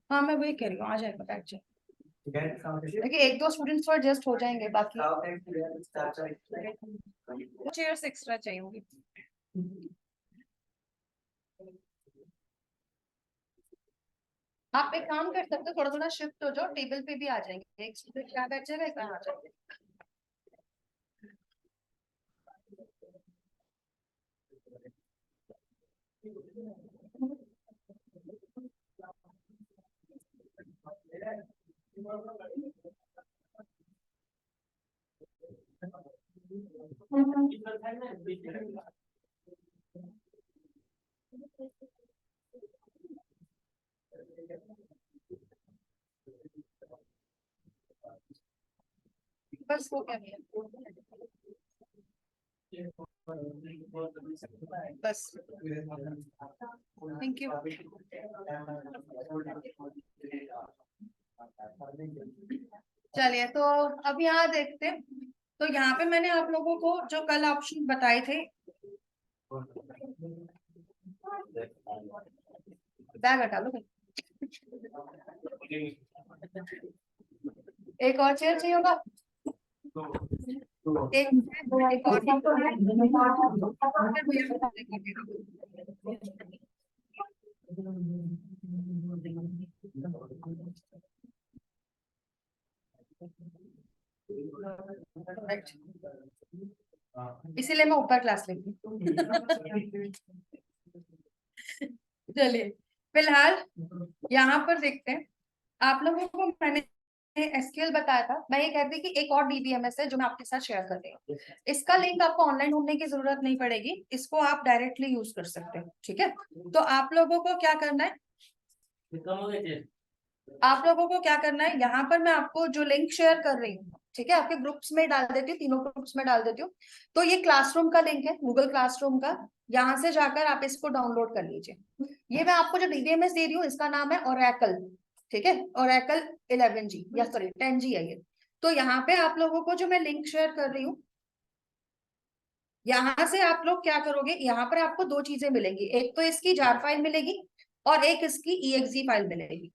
हाँ मैं वही कह रही हूँ, आ जाएगा बैठ जाए। देखिए एक दो स्टूडेंट्स तो एडजस्ट हो जाएंगे, बाकी चेयर्स एक्स्ट्रा चाहिए होगी। आप एक काम कर सकते हो, थोड़ा थोड़ा शिफ्ट हो जाओ, टेबल पे भी आ जाएंगे, एक स्टूडेंट क्या बैठ जाएगा, एक आ जाएंगे। बस हो गया बस, थैंक यू। चलिए तो अब यहाँ देखते हैं। तो यहाँ पे मैंने आप लोगों को जो कल ऑप्शन बताए थे, बैग हटा लो, एक और चेयर चाहिए होगा, एक और इसीलिए मैं ऊपर क्लास लेती हूँ। चलिए फिलहाल यहाँ पर देखते हैं। आप लोगों को मैंने एसक्यूएल बताया था, मैं ये कहती कि एक और डीबीएमएस है जो मैं आपके साथ शेयर कर रही हूँ। इसका लिंक आपको ऑनलाइन ढूंढने की जरूरत नहीं पड़ेगी, इसको आप डायरेक्टली यूज कर सकते हो। ठीक है, तो आप लोगों को क्या करना है, यहाँ पर मैं आपको जो लिंक शेयर कर रही हूँ, ठीक है, आपके ग्रुप्स में डाल देती हूँ, तीनों ग्रुप्स में डाल देती हूँ। तो ये क्लासरूम का लिंक है, गूगल क्लासरूम का, यहाँ से जाकर आप इसको डाउनलोड कर लीजिए। ये मैं आपको जो डीबीएमएस दे रही हूँ इसका नाम है ओरेकल, ठीक है, ओरेकल 11G या सॉरी 10G है ये। तो यहाँ पे आप लोगों को जो मैं लिंक शेयर कर रही हूँ, यहाँ से आप लोग क्या करोगे, यहाँ पर आपको दो चीजें मिलेंगी, एक तो इसकी जार फाइल मिलेगी और एक इसकी EXE फाइल मिलेगी।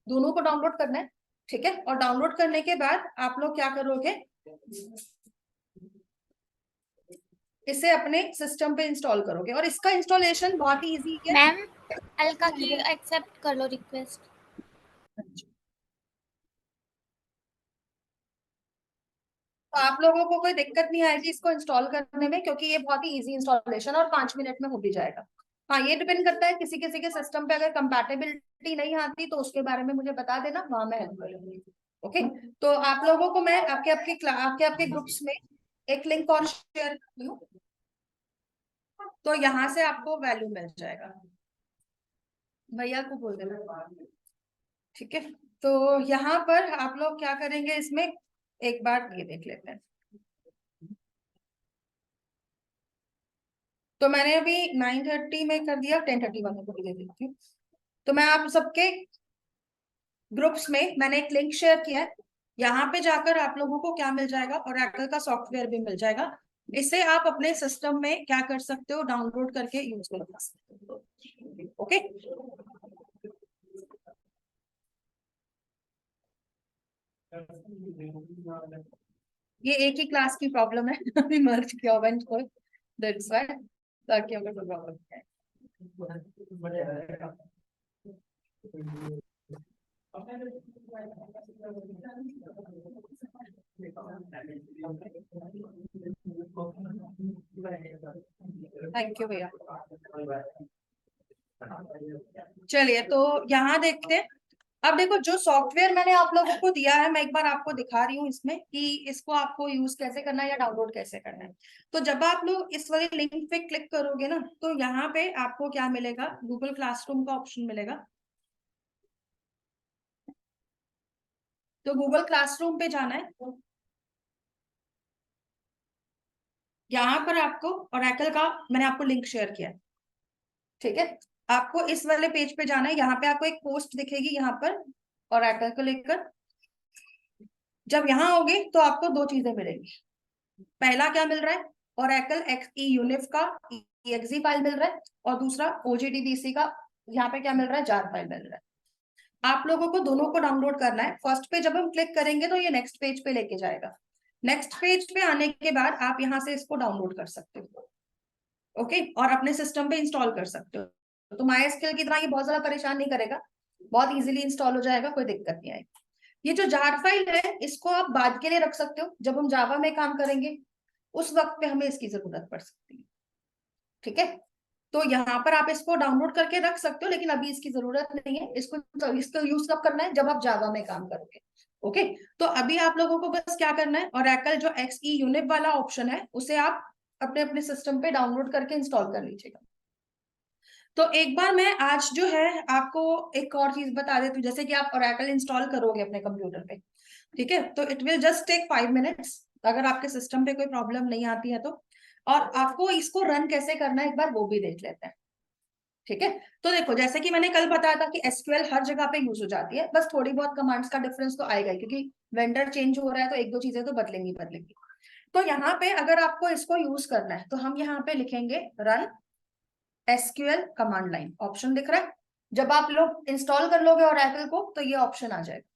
दोनों को डाउनलोड करना है, ठीक है। और डाउनलोड करने के बाद आप लोग क्या करोगे, इसे अपने सिस्टम पे इंस्टॉल करोगे और इसका इंस्टॉलेशन बहुत ही इजी है। मैम अलका की एक्सेप्ट कर लो रिक्वेस्ट। तो आप लोगों को कोई दिक्कत नहीं आएगी इसको इंस्टॉल करने में, क्योंकि ये बहुत ही इजी इंस्टॉलेशन और 5 मिनट में हो भी जाएगा। हाँ ये डिपेंड करता है, किसी किसी के सिस्टम पे अगर कंपैटिबिलिटी नहीं आती तो उसके बारे में मुझे बता देना, वहां मैं हेल्प करूंगी। ओके, तो आप लोगों को मैं आपके ग्रुप्स में एक लिंक और शेयर करती हूँ, तो यहाँ से आपको वैल्यू मिल जाएगा, भैया को बोल देना, ठीक है। तो यहाँ पर आप लोग क्या करेंगे, इसमें एक बार ये देख लेते हैं। तो मैंने अभी 9:30 में कर दिया, 10:31 में दे देती हूँ। तो मैं आप सबके ग्रुप्स में मैंने एक लिंक शेयर किया है, यहाँ पे जाकर आप लोगों को क्या मिल जाएगा, ओरेकल का सॉफ्टवेयर भी मिल जाएगा। इसे आप अपने सिस्टम में क्या कर सकते हो, डाउनलोड करके यूज कर सकते हो। ओके, ये एक ही क्लास की प्रॉब्लम है, अभी मर्ज किया हुआ इनको, दैट्स व्हाई, ताकि हमें कोई प्रॉब्लम थैंक यू भैया। चलिए तो यहाँ देखते हैं। अब देखो जो सॉफ्टवेयर मैंने आप लोगों को दिया है, मैं एक बार आपको दिखा रही हूँ इसमें कि इसको आपको यूज कैसे करना है या डाउनलोड कैसे करना है। तो जब आप लोग इस वाले लिंक पे क्लिक करोगे ना, तो यहाँ पे आपको क्या मिलेगा, गूगल क्लासरूम का ऑप्शन मिलेगा। तो गूगल क्लासरूम पे जाना है, यहाँ पर आपको ओरेकल का मैंने आपको लिंक शेयर किया है, ठीक है। आपको इस वाले पेज पे जाना है, यहाँ पे आपको एक पोस्ट दिखेगी यहाँ पर ओरेकल को लेकर। जब यहाँ होगे तो आपको दो चीजें मिलेंगी, पहला क्या मिल रहा है, ओरेकल XE यूनिफ का EXE फाइल मिल रहा है, और दूसरा OGDBC का यहाँ पे क्या मिल रहा है, जार फाइल मिल रहा है। आप लोगों को दोनों को डाउनलोड करना है। फर्स्ट पे जब हम क्लिक करेंगे तो ये नेक्स्ट पेज पे लेके जाएगा। नेक्स्ट पेज पे आने के बाद आप यहाँ से इसको डाउनलोड कर सकते हो, ओके, और अपने सिस्टम पे इंस्टॉल कर सकते हो। तो MySQL की तरह ये बहुत ज्यादा परेशान नहीं करेगा, बहुत इजीली इंस्टॉल हो जाएगा, कोई दिक्कत नहीं आएगी। ये जो जार फाइल है इसको आप बाद के लिए रख सकते हो, जब हम जावा में काम करेंगे उस वक्त पे हमें इसकी जरूरत पड़ सकती है, ठीक है। तो यहाँ पर आप इसको डाउनलोड करके रख सकते हो, लेकिन अभी इसकी जरूरत नहीं है। इसको यूज कब करना है, जब आप जावा में काम करोगे, ओके। तो अभी आप लोगों को बस क्या करना है, ओरेकल जो XE यूनिट वाला ऑप्शन है उसे आप अपने अपने सिस्टम पे डाउनलोड करके इंस्टॉल कर लीजिएगा। तो एक बार मैं आज जो है आपको एक और चीज बता देती हूँ। जैसे कि आप ओरेकल इंस्टॉल करोगे अपने कंप्यूटर पे, ठीक है, तो it will just take 5 minutes, अगर आपके सिस्टम पे कोई प्रॉब्लम नहीं आती है तो। और आपको इसको रन कैसे करना है एक बार वो भी देख लेते हैं, ठीक है। तो देखो, जैसे कि मैंने कल बताया था कि SQL हर जगह पे यूज हो जाती है, बस थोड़ी बहुत कमांड्स का डिफरेंस तो आएगा क्योंकि वेंडर चेंज हो रहा है, तो एक दो चीजें तो बदलेंगी बदलेंगी। तो यहाँ पे अगर आपको इसको यूज करना है तो हम यहाँ पे लिखेंगे run SQL command line, option दिख रहा है। जब आप लोग इंस्टॉल कर लोगे ओरेकल को तो ये ऑप्शन आ जाएगा।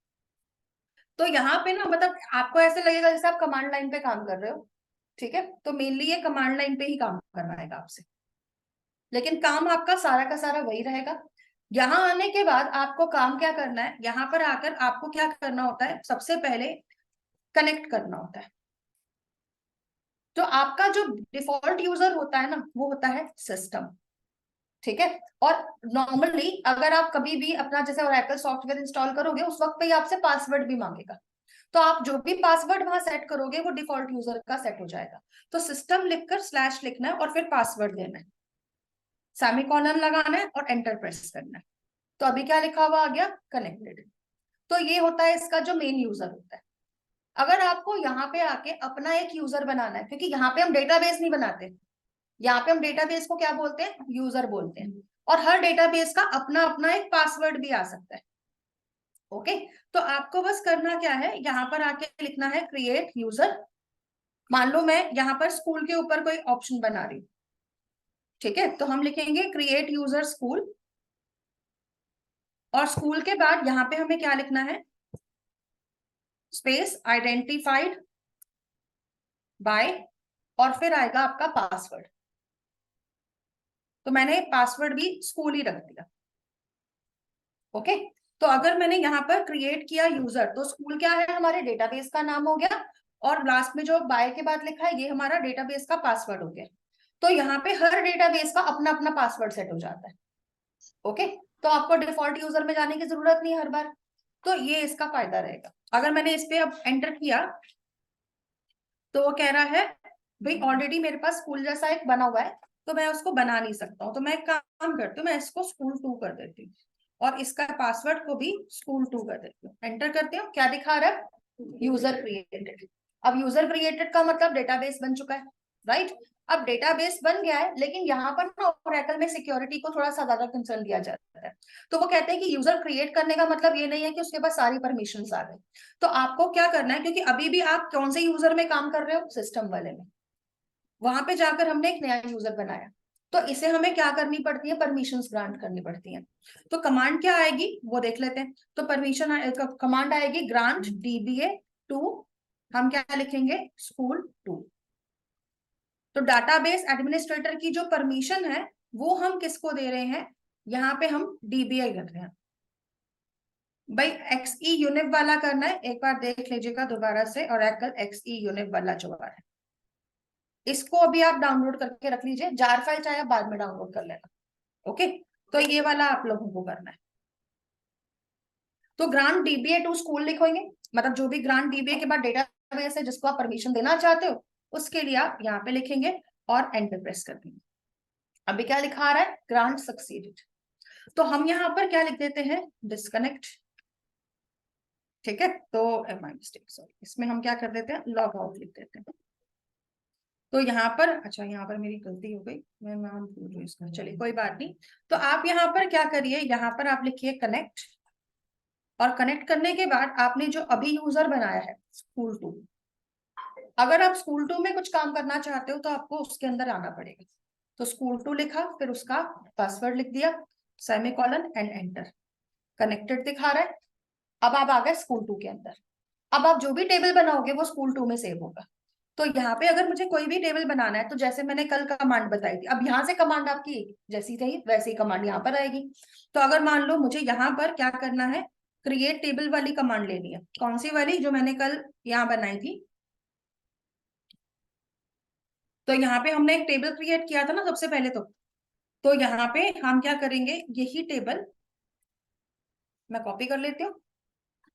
तो यहाँ पे ना मतलब आपको ऐसे लगेगा जैसे आप कमांड लाइन पे काम कर रहे हो, ठीक है। तो मेनली ये कमांड लाइन पे ही काम करवाएगा आपसे, लेकिन काम आपका सारा का सारा वही रहेगा। यहाँ आने के बाद आपको काम क्या करना है, यहाँ पर आकर आपको क्या करना होता है, सबसे पहले कनेक्ट करना होता है। तो आपका जो डिफॉल्ट यूजर होता है ना वो होता है सिस्टम, ठीक है। और नॉर्मली अगर आप कभी भी अपना जैसे ओरेकल सॉफ्टवेयर इंस्टॉल करोगे उस वक्त पे ही आपसे पासवर्ड भी मांगेगा। तो आप जो भी पासवर्ड वहां सेट करोगे वो डिफॉल्ट यूजर का सेट हो जाएगा। तो सिस्टम लिखकर स्लैश लिखना है और फिर पासवर्ड देना है, सेमीकोलन लगाना है और एंटर प्रेस करना है। तो अभी क्या लिखा हुआ आ गया, कनेक्टेड। तो ये होता है इसका जो मेन यूजर होता है। अगर आपको यहाँ पे आके अपना एक यूजर बनाना है, क्योंकि यहाँ पे हम डेटाबेस नहीं बनाते, यहाँ पे हम डेटाबेस को क्या बोलते हैं, यूजर बोलते हैं। और हर डेटाबेस का अपना अपना एक पासवर्ड भी आ सकता है, ओके। तो आपको बस करना क्या है, यहाँ पर आके लिखना है क्रिएट यूजर। मान लो मैं यहाँ पर स्कूल के ऊपर कोई ऑप्शन बना रही हूँ, ठीक है, तो हम लिखेंगे क्रिएट यूजर स्कूल। और स्कूल के बाद यहाँ पे हमें क्या लिखना है, स्पेस आइडेंटिफाइड बाय, और फिर आएगा आपका पासवर्ड। तो मैंने पासवर्ड भी स्कूल ही रख दिया, ओके। तो अगर मैंने यहाँ पर क्रिएट किया यूजर, तो स्कूल क्या है, हमारे डेटाबेस का नाम हो गया, और लास्ट में जो बाय के बाद लिखा है ये हमारा डेटाबेस का पासवर्ड हो गया। तो यहाँ पे हर डेटाबेस का अपना अपना पासवर्ड सेट हो जाता है, ओके। तो आपको डिफॉल्ट यूजर में जाने की जरूरत नहीं हर बार। तो ये इसका फायदा रहेगा। अगर मैंने इस पे अब एंटर किया तो वो कह रहा है भाई ऑलरेडी मेरे पास स्कूल जैसा एक बना हुआ है, तो मैं उसको बना नहीं सकता हूँ। तो मैं एक काम करती हूँ, मैं इसको स्कूल 2 कर देती हूँ और इसका पासवर्ड को भी स्कूल 2 कर देती हूँ। एंटर करती हूँ, क्या दिखा रहा है, यूजर क्रिएटेड। अब यूजर क्रिएटेड का मतलब डेटाबेस बन चुका है, राइट। अब डेटाबेस बन गया है, लेकिन यहाँ पर ना ओरेकल में सिक्योरिटी को थोड़ा सा ज्यादा कंसर्न दिया जाता है। तो वो कहते हैं कि यूजर क्रिएट करने का मतलब ये नहीं है कि उसके पास सारी परमिशंस आ गई। तो आपको क्या करना है, क्योंकि अभी भी आप कौन से यूजर में काम कर रहे हो, सिस्टम वाले में, वहां पे जाकर हमने एक नया यूजर बनाया, तो इसे हमें क्या करनी पड़ती है, परमिशंस ग्रांट करनी पड़ती हैं। तो कमांड क्या आएगी वो देख लेते हैं। तो परमिशन कमांड आएगी ग्रांट DBA2, हम क्या लिखेंगे, स्कूल 2। तो डाटाबेस एडमिनिस्ट्रेटर की जो परमिशन है वो हम किसको दे रहे हैं, यहाँ पे हम DBA कर रहे हैं। भाई XE यूनिट वाला करना है, एक बार देख लीजिएगा दोबारा से, ओरेकल XE यूनिट वाला जो है इसको अभी आप डाउनलोड करके रख लीजिए। जार फाइल चाहे आप बाद में डाउनलोड कर लेना, ओके। तो ये वाला आप लोगों को करना है। तो ग्रांट DBA2 स्कूल लिखोगे, मतलब जो भी ग्रांट DBA के बाद डेटाबेस है जिसको आप परमिशन देना चाहते हो उसके लिए आप यहाँ पे लिखेंगे और एंटर प्रेस कर देंगे। अभी क्या लिखा रहा है, ग्रांट सक्सीडेड। तो हम यहाँ पर क्या लिख देते हैं, डिस्कनेक्ट, ठीक है। तो माय मिस्टेक, सॉरी, इसमें हम क्या कर देते हैं, लॉग आउट लिख देते हैं। तो यहाँ पर, अच्छा यहाँ पर मेरी गलती हो गई, मैं नाम भूल रही इसका, चलिए कोई बात नहीं। तो आप यहाँ पर क्या करिए, यहाँ पर आप लिखिए कनेक्ट, और कनेक्ट करने के बाद आपने जो अभी यूजर बनाया है स्कूल 2, अगर आप स्कूल 2 में कुछ काम करना चाहते हो तो आपको उसके अंदर आना पड़ेगा। तो स्कूल 2 लिखा, फिर उसका पासवर्ड लिख दिया, सेमीकोलन एंड एंटर, कनेक्टेड दिखा रहा है। अब आप आ गए स्कूल 2 के अंदर। अब आप जो भी टेबल बनाओगे वो स्कूल 2 में सेव होगा। तो यहाँ पे अगर मुझे कोई भी टेबल बनाना है तो जैसे मैंने कल कमांड बताई थी, अब यहाँ से कमांड आपकी जैसी थी वैसी कमांड यहाँ पर आएगी। तो अगर मान लो मुझे यहाँ पर क्या करना है, क्रिएट टेबल वाली कमांड लेनी है। कौन सी वाली? जो मैंने कल यहाँ बनाई थी। तो यहाँ पे हमने एक टेबल क्रिएट किया था ना सबसे पहले। तो यहाँ पे हम क्या करेंगे, यही टेबल मैं कॉपी कर लेती हूँ।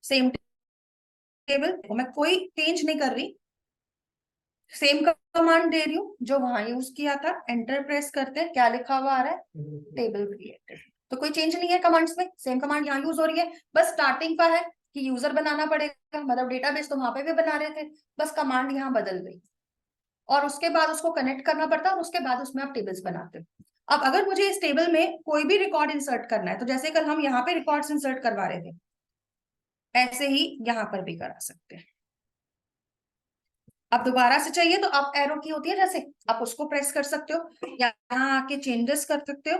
सेम टेबल मैं कोई चेंज नहीं कर रही, सेम कमांड दे रही हूँ जो वहां यूज किया था। एंटर प्रेस करते हैं, क्या लिखा हुआ आ रहा है? Table created. तो कोई चेंज नहीं है कमांड्स में, सेम कमांड यहाँ यूज हो रही है। बस स्टार्टिंग का है कि यूजर बनाना पड़ेगा, मतलब डेटाबेस तो वहां पे भी बना रहे थे, बस कमांड यहाँ बदल गई और उसके बाद उसको कनेक्ट करना पड़ता है और उसके बाद उसमें आप टेबल्स बनाते हो। अब अगर मुझे इस टेबल में कोई भी रिकॉर्ड इंसर्ट करना है, तो जैसे कल हम यहाँ पे रिकॉर्ड्स इंसर्ट करवा रहे थे, ऐसे ही यहाँ पर भी करा सकते हैं। अब दोबारा से चाहिए तो आप एरो की होती है जैसे, आप उसको प्रेस कर सकते हो, यहाँ आके चेंजेस कर सकते हो,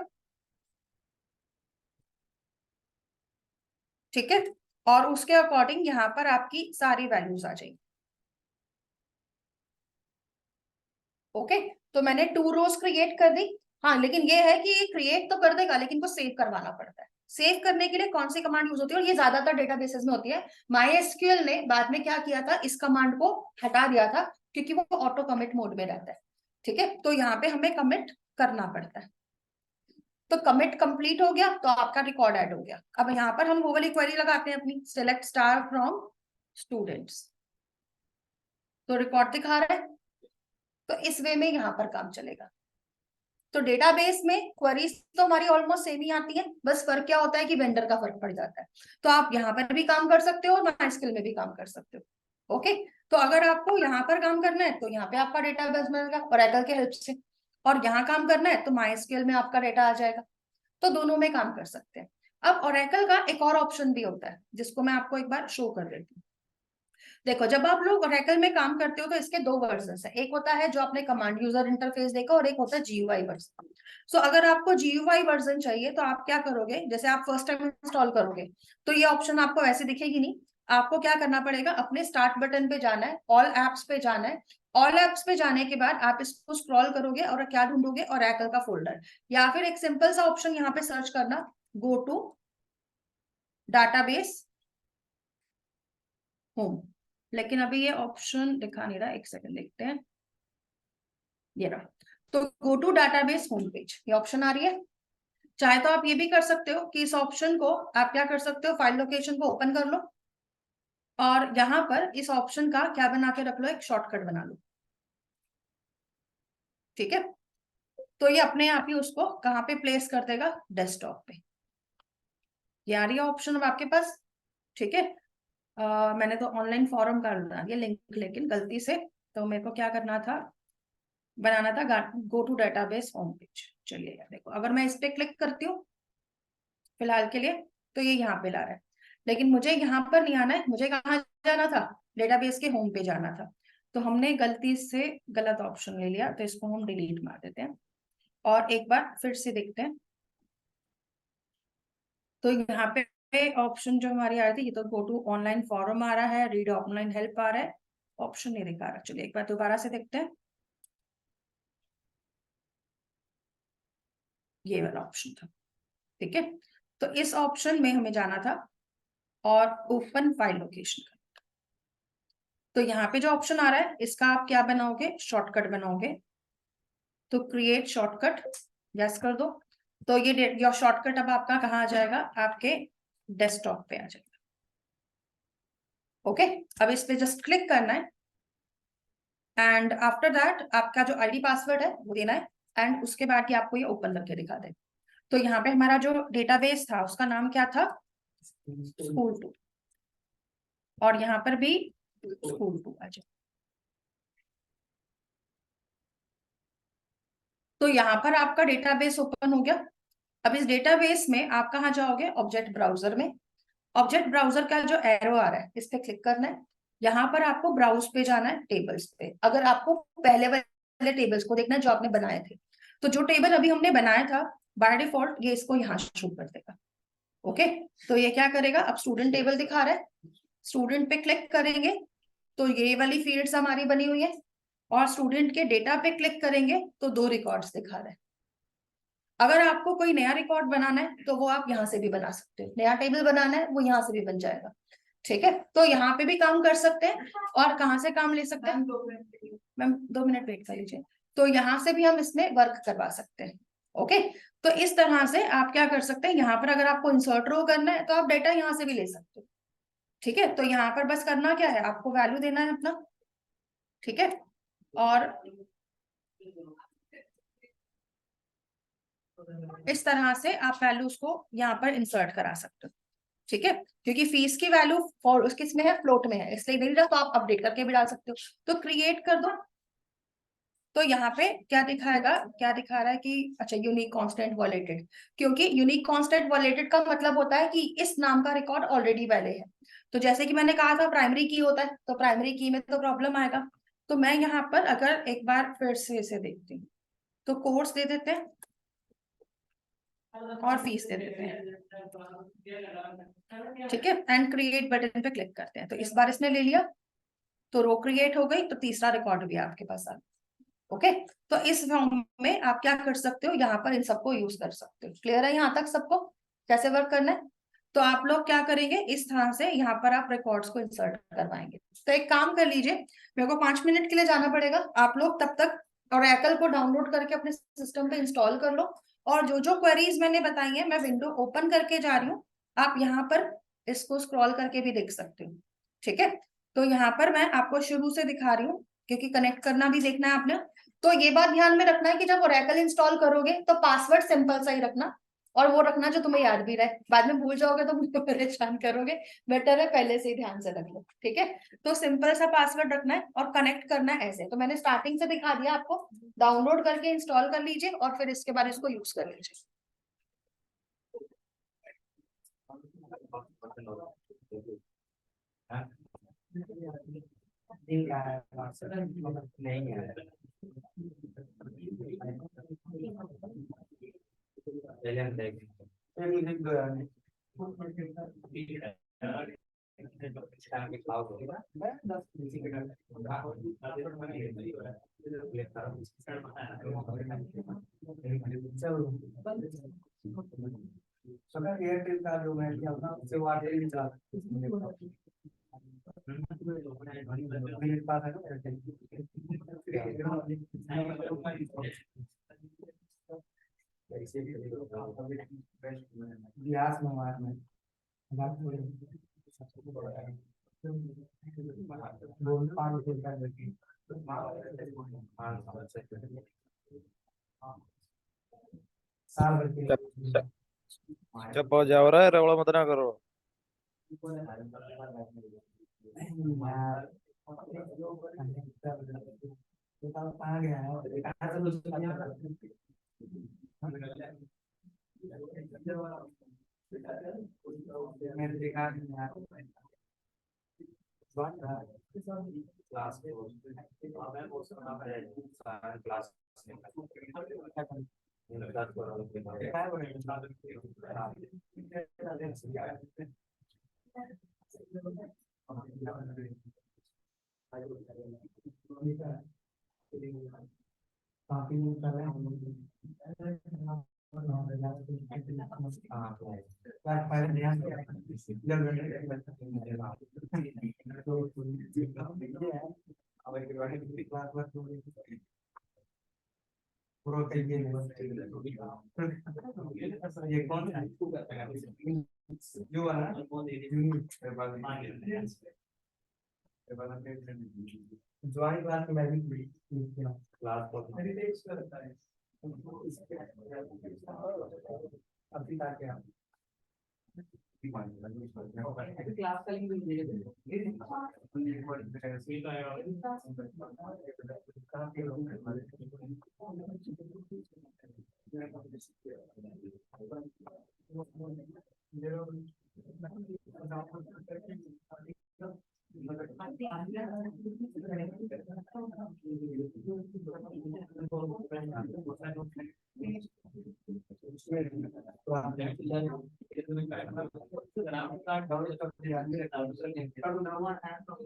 ठीक है। और उसके अकॉर्डिंग यहाँ पर आपकी सारी वैल्यूज आ जाएंगी। ओके, तो मैंने 2 रोज क्रिएट कर दी। हाँ, लेकिन ये है कि ये क्रिएट तो कर देगा लेकिन को सेव करवाना पड़ता है। सेव करने के लिए कौन सी कमांड यूज होती है, और ये ज्यादातर डेटाबेसेस में होती है। MySQL ने बाद में क्या किया था, इस कमांड को हटा दिया था क्योंकि वो ऑटो कमिट मोड में रहता है, ठीक है। तो यहाँ पे हमें कमिट करना पड़ता है। तो कमिट कंप्लीट हो गया तो आपका रिकॉर्ड ऐड हो गया। अब यहाँ पर हम वो वाली क्वेरी लगाते हैं अपनी, सिलेक्ट स्टार फ्रॉम स्टूडेंट्स, तो रिकॉर्ड दिखा रहा है। तो इस वे में यहाँ पर काम चलेगा। तो डेटाबेस में क्वेरीज तो हमारी ऑलमोस्ट सेम ही आती है, बस फर्क क्या होता है कि वेंडर का फर्क पड़ जाता है। तो आप यहाँ पर भी काम कर सकते हो और MySQL में भी काम कर सकते हो। ओके, तो अगर आपको यहाँ पर काम करना है तो यहाँ पे आपका डेटाबेस मिलेगा ओरेकल के हेल्प से, और यहाँ काम करना है तो MySQL में आपका डेटा आ जाएगा। तो दोनों में काम कर सकते हैं। अब ओरेकल का एक और ऑप्शन भी होता है जिसको मैं आपको एक बार शो कर देती हूँ। देखो, जब आप लोग ओरेकल में काम करते हो तो इसके 2 वर्जन है। एक होता है जो आपने कमांड यूजर इंटरफेस देखा, और एक होता है GUI वर्जन। सो अगर आपको GUI वर्जन चाहिए तो आप क्या करोगे, जैसे आप फर्स्ट टाइम इंस्टॉल करोगे तो ये ऑप्शन आपको वैसे दिखेगी नहीं। आपको क्या करना पड़ेगा, अपने स्टार्ट बटन पे जाना है, ऑल एप्स पे जाना है। ऑल एप्स पे जाने के बाद आप इसको स्क्रॉल करोगे और क्या ढूंढोगे, ओरेकल का फोल्डर, या फिर एक सिंपल सा ऑप्शन यहाँ पे सर्च करना, गो टू डाटाबेस होम। लेकिन अभी ये ऑप्शन दिखा नहीं रहा, एक सेकंड देखते हैं, ये रहा। तो go to database home page, ये ऑप्शन आ रही है। चाहे तो आप ये भी कर सकते हो कि इस ऑप्शन को आप क्या कर सकते हो, फाइल लोकेशन को ओपन कर लो और यहाँ पर इस ऑप्शन का क्या बना के रख लो, एक शॉर्टकट बना लो, ठीक है। तो ये अपने आप ही उसको कहाँ पे प्लेस कर देगा, डेस्कटॉप पे। ये आ रही है ऑप्शन अब आपके पास, ठीक है। मैंने तो ऑनलाइन फॉर्म का बना दिया लिंक, लेकिन गलती से, तो मेरे को क्या करना था, बनाना था go to database home page. चलिए यार देखो, अगर मैं इस पे क्लिक करती हूँ फिलहाल के लिए तो ये यहाँ पे ला रहा है, लेकिन मुझे यहाँ पर नहीं आना है, मुझे कहाँ जाना था, डेटाबेस के होम पे जाना था। तो हमने गलती से गलत ऑप्शन ले लिया, तो इसको हम डिलीट मार देते हैं और एक बार फिर से देखते हैं। तो यहाँ पे ऑप्शन जो हमारी आ रही थी, ये तो गो टू ऑनलाइन फॉरम आ रहा है, रीड ऑनलाइन हेल्प आ रहा है, ऑप्शन नहीं दिखा रहा। चलिए एक बार दोबारा से देखते हैं, ये वाला ऑप्शन था, ठीक है। तो इस ऑप्शन में हमें जाना था और ओपन फाइल लोकेशन का। तो यहाँ पे जो ऑप्शन आ रहा है इसका आप क्या बनाओगे, शॉर्टकट बनाओगे। तो क्रिएट शॉर्टकट, यस कर दो। तो ये शॉर्टकट अब आपका कहाँ आ जाएगा, आपके डेस्कटॉप पे आ जाएगा। ओके, अब इस पे जस्ट क्लिक करना है एंड आफ्टर दैट आपका जो आईडी पासवर्ड है वो देना है, एंड उसके बाद ही आपको ये ओपन करके दिखा दे। तो यहाँ पे हमारा जो डेटाबेस था उसका नाम क्या था, स्कूल 2, और यहाँ पर भी स्कूल 2 आ जाए। तो यहाँ पर आपका डेटाबेस ओपन हो गया। अब इस डेटाबेस में आप कहाँ जाओगे, ऑब्जेक्ट ब्राउजर में। ऑब्जेक्ट ब्राउजर का जो एरो आ रहा है इस पे क्लिक करना है। यहाँ पर आपको ब्राउज पे जाना है, टेबल्स पे, अगर आपको पहले वाले टेबल्स को देखना है जो आपने बनाए थे। तो जो टेबल अभी हमने बनाया था बाय डिफॉल्ट ये इसको यहाँ शो कर देगा। ओके, तो ये क्या करेगा, अब स्टूडेंट टेबल दिखा रहा है, स्टूडेंट पे क्लिक करेंगे तो ये वाली फील्ड्स हमारी बनी हुई है, और स्टूडेंट के डेटा पे क्लिक करेंगे तो 2 रिकॉर्ड्स दिखा रहा है। अगर आपको कोई नया रिकॉर्ड बनाना है तो वो आप यहाँ से भी बना सकते हो, नया टेबल बनाना है वो यहाँ से भी बन जाएगा। ठीक है, तो यहाँ पे भी काम कर सकते हैं, और कहाँ से काम ले सकते हैं, मैम 2 मिनट वेट कर लीजिए, तो यहाँ से भी हम इसमें वर्क करवा सकते हैं। ओके, तो इस तरह से आप क्या कर सकते हैं, यहाँ पर अगर आपको इंसर्ट रो करना है तो आप डेटा यहाँ से भी ले सकते हो। ठीक है, तो यहाँ पर बस करना क्या है, आपको वैल्यू देना है अपना। ठीक है, और इस तरह से आप वैल्यूज को यहाँ पर इंसर्ट करा सकते हो। ठीक है, क्योंकि फीस की वैल्यू फॉर उसकी इसमें है, फ्लोट में है, इसलिए नहीं, तो आप अपडेट करके भी डाल सकते हो। तो क्रिएट कर दो, तो यहाँ पे क्या दिखाएगा, क्या दिखा रहा है कि अच्छा यूनिक कांस्टेंट वॉलेटेड, क्योंकि यूनिक कांस्टेंट वॉलेटेड का मतलब होता है कि इस नाम का रिकॉर्ड ऑलरेडी पहले है। तो जैसे कि मैंने कहा था प्राइमरी की होता है, तो प्राइमरी की में तो प्रॉब्लम आएगा। तो मैं यहाँ पर अगर एक बार फिर से इसे देखती हूँ, तो कोर्स दे देते हैं और फीस दे देते हैं। ठीक है, एंड क्रिएट बटन पे क्लिक करते हैं, तो इस बार इसने ले लिया, तो रो क्रिएट हो गई, तो तीसरा रिकॉर्ड भी आपके पास आ। ओके, तो इस फॉर्म में आप क्या कर सकते हो, यहाँ पर इन सबको यूज कर सकते हो। क्लियर है यहाँ तक सबको कैसे वर्क करना है? तो आप लोग क्या करेंगे, इस तरह से यहाँ पर आप रिकॉर्ड्स को इंसर्ट करवाएंगे। तो एक काम कर लीजिए, मेरे को 5 मिनट के लिए जाना पड़ेगा, आप लोग तब तक ओरेकल को डाउनलोड करके अपने सिस्टम पे इंस्टॉल कर लो, और जो जो क्वेरीज मैंने बताई है मैं विंडो ओपन करके जा रही हूँ, आप यहाँ पर इसको स्क्रॉल करके भी देख सकते हो। ठीक है, तो यहाँ पर मैं आपको शुरू से दिखा रही हूँ, क्योंकि कनेक्ट करना भी देखना है आपने। तो ये बात ध्यान में रखना है कि जब ओरेकल इंस्टॉल करोगे तो पासवर्ड सिंपल सा ही रखना, और वो रखना जो तुम्हें याद भी रहे, बाद में भूल जाओगे तो मुझे परेशान करोगे, बेटर है पहले से ही ध्यान से रख लो। ठीक है, तो सिंपल सा पासवर्ड रखना है और कनेक्ट करना है ऐसे। तो मैंने स्टार्टिंग से दिखा दिया आपको, डाउनलोड करके इंस्टॉल कर लीजिए और फिर इसके बाद इसको यूज कर लीजिए। नहीं है पहले हम देखेंगे एयरटेल का जो मैं किया था उससे वो आगे नहीं चला मेरे पास है ना एयरटेल इतिहास में हमारे में साल भर के चप्पा जा रहा है, रवड़ा मत ना करो। कहाँ गया मैंने देखा काफी कर रहे ये कौन है जो वाला ज्वाइन क्लास में मैं भी क्लास करता है अभी तक क्या क्लास का लिंक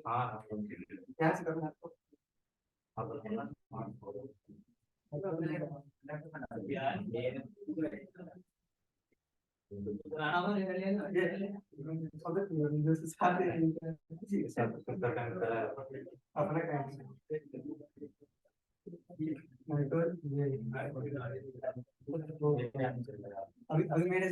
हाँ क्या से करना आपको अभी अभी मेरे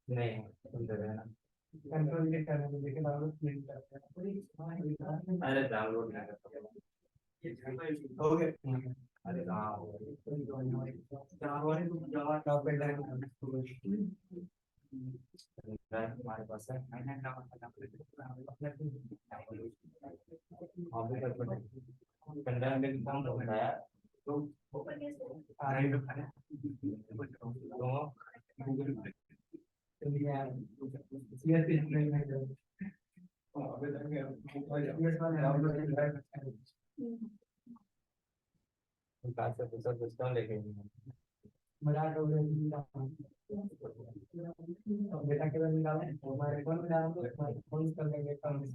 नहीं कंट्रोल नहीं कर रहे लेकिन डाउनलोड नहीं करते अरे डाउनलोड नहीं करते हो गया अरे हाँ हमारे पास है मजाक हो बेटा के बारे में डालो हमारे फोन में डालो फोन कर लेंगे काम नहीं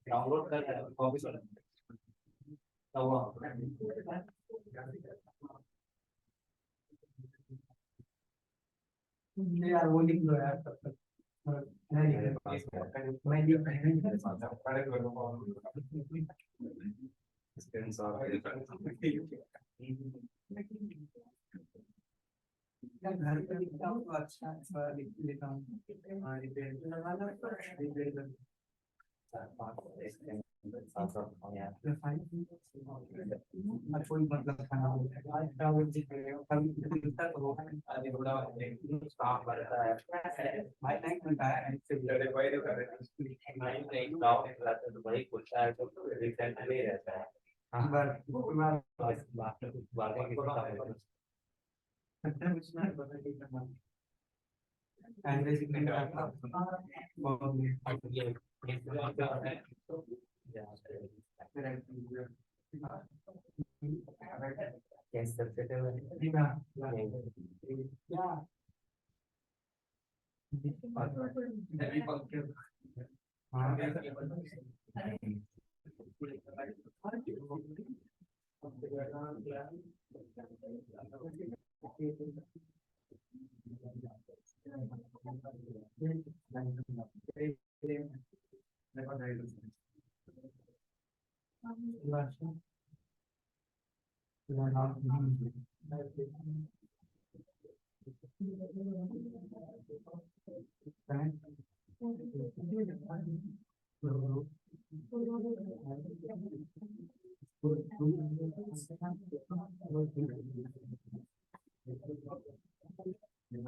डाउनलोड कर कॉपी यार वो लिख लो यार तब तक मैं घर पे लिखता हूँ तो अच्छा लिख लेता हूँ कोई मतलब खाना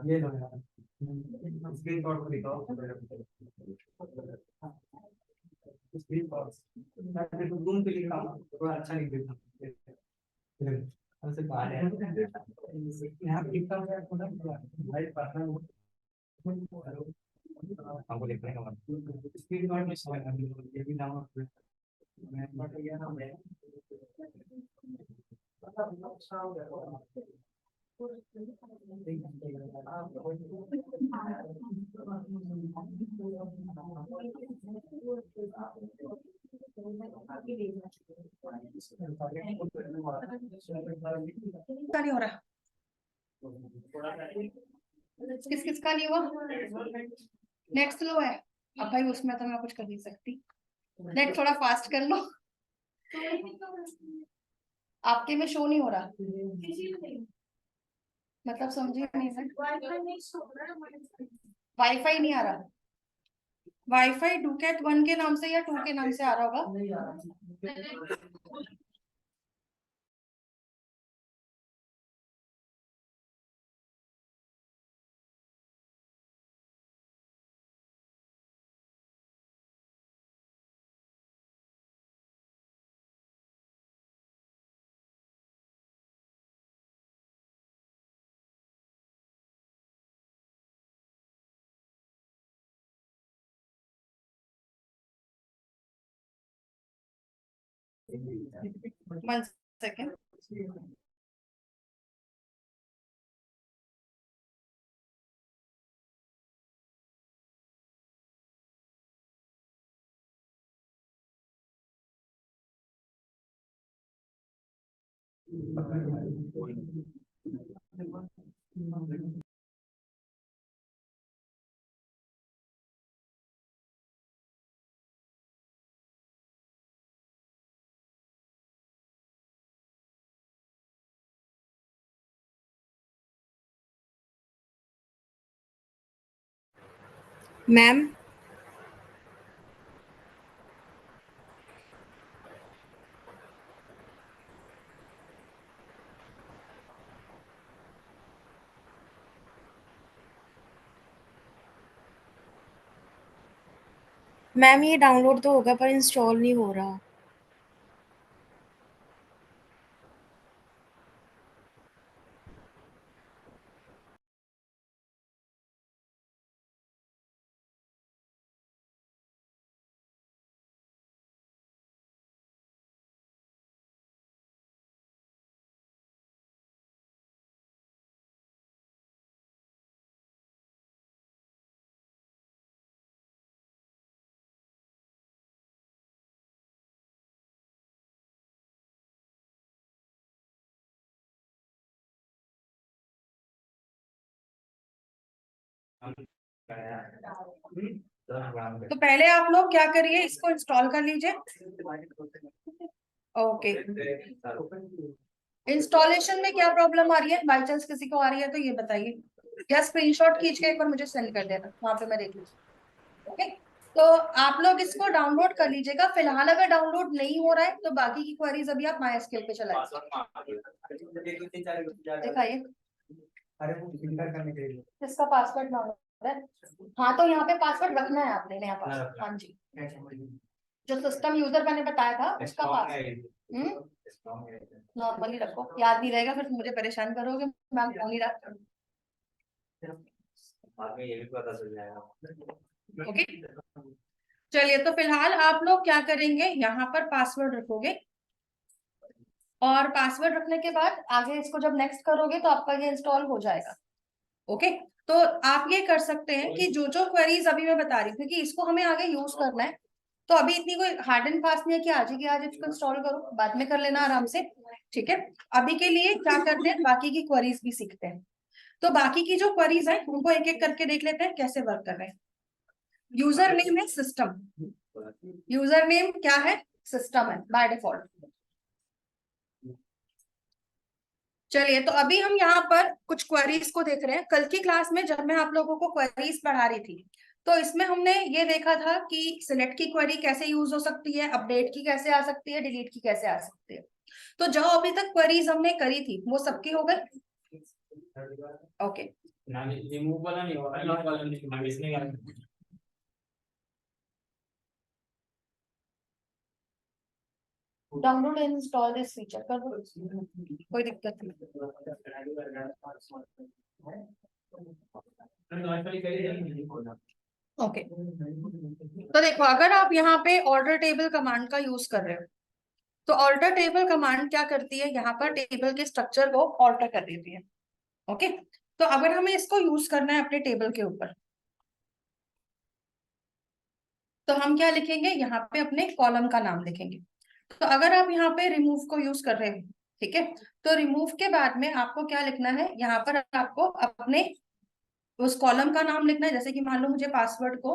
ये लो यार स्क्रीनशॉट दिखाओ स्क्रीनशॉट मैं तो जूम पे लिखा हूं थोड़ा अच्छा लिख देता हूं ऐसे बाहर है यहां पे लिखा हुआ है थोड़ा भाई पर्सनल हमको लिखने का मतलब स्क्रीनशॉट में समझ आ गया ये भी नाम मैं बट ये नाम है नहीं हो रहा किस किसका नहीं हुआ नेट स्लो है अब भाई उसमें तो मैं कुछ कर नहीं सकती नेट थोड़ा फास्ट कर लो, आपके में शो नहीं हो रहा, मतलब समझिए नहीं मैं, वाईफाई नहीं आ रहा, वाईफाई डुकेट 1 के नाम से या 2 के नाम से आ रहा होगा। One second. मैम मैम ये डाउनलोड तो होगा पर इंस्टॉल नहीं हो रहा। तो पहले आप लोग क्या करिए, इसको इंस्टॉल कर लीजिए। ओके, इंस्टॉलेशन में क्या प्रॉब्लम आ रही है, बाई चांस किसी को आ रही है तो ये बताइए, या स्क्रीनशॉट खींच के एक बार मुझे सेंड कर देना, वहां पे मैं देख लूँ। ओके, तो आप लोग इसको डाउनलोड कर लीजिएगा। फिलहाल अगर डाउनलोड नहीं हो रहा है तो बाकी की क्वेरीज अभी आप MySQL पे चलाइए। दिखाइए इसका पासवर्ड मांग रहा है। हाँ, तो यहाँ पे पासवर्ड रखना है आपने, नया पासवर्ड। हाँ जी, जो सिस्टम यूजर मैंने बताया था उसका पासवर्ड नॉर्मली रखो, याद नहीं रहेगा फिर मुझे परेशान करोगे, मैम फोन ही रख। ये भी पता चल जाएगा। ओके, चलिए, तो फिलहाल आप लोग क्या करेंगे, यहाँ पर पासवर्ड रखोगे और पासवर्ड रखने के बाद आगे इसको जब नेक्स्ट करोगे तो आपका ये इंस्टॉल हो जाएगा। ओके, तो आप ये कर सकते हैं कि जो जो क्वेरीज अभी मैं बता रही हूँ, क्योंकि इसको हमें आगे यूज करना है, तो अभी इतनी कोई हार्ड एंड फास्ट नहीं है कि आज ही के आज इसको इंस्टॉल करो, बाद में कर लेना आराम से। ठीक है, अभी के लिए क्या करते हैं, बाकी की क्वेरीज भी सीखते हैं। तो बाकी की जो क्वेरीज है उनको एक एक करके देख लेते हैं कैसे वर्क कर रहे हैं। यूजर नेम है सिस्टम, यूजर नेम क्या है, सिस्टम है बाय डिफॉल्ट। चलिए, तो अभी हम यहाँ पर कुछ क्वेरीज को देख रहे हैं। कल की क्लास में जब मैं आप लोगों को क्वेरीज पढ़ा रही थी तो इसमें हमने ये देखा था कि सिलेक्ट की क्वेरी कैसे यूज हो सकती है, अपडेट की कैसे आ सकती है, डिलीट की कैसे आ सकती है। तो जो अभी तक क्वेरीज हमने करी थी वो सबकी हो गई। ओके, रिमूव वाला नहीं होगा, लॉक वाला नहीं, इसने क्या download and install this feature कर दो, कोई दिक्कत नहीं। ओके, तो देखो, अगर आप यहाँ पे ऑर्डर टेबल कमांड का यूज कर रहे हो तो ऑल्टर टेबल कमांड क्या करती है, यहाँ पर टेबल के स्ट्रक्चर को ऑल्टर कर देती है। ओके, तो अगर हमें इसको यूज करना है अपने टेबल के ऊपर तो हम क्या लिखेंगे, यहाँ पे अपने कॉलम का नाम लिखेंगे। तो अगर आप यहाँ पे रिमूव को यूज कर रहे हो, ठीक है, तो रिमूव के बाद में आपको क्या लिखना है, यहाँ पर आपको अपने उस कॉलम का नाम लिखना है। जैसे कि मान लो मुझे पासवर्ड को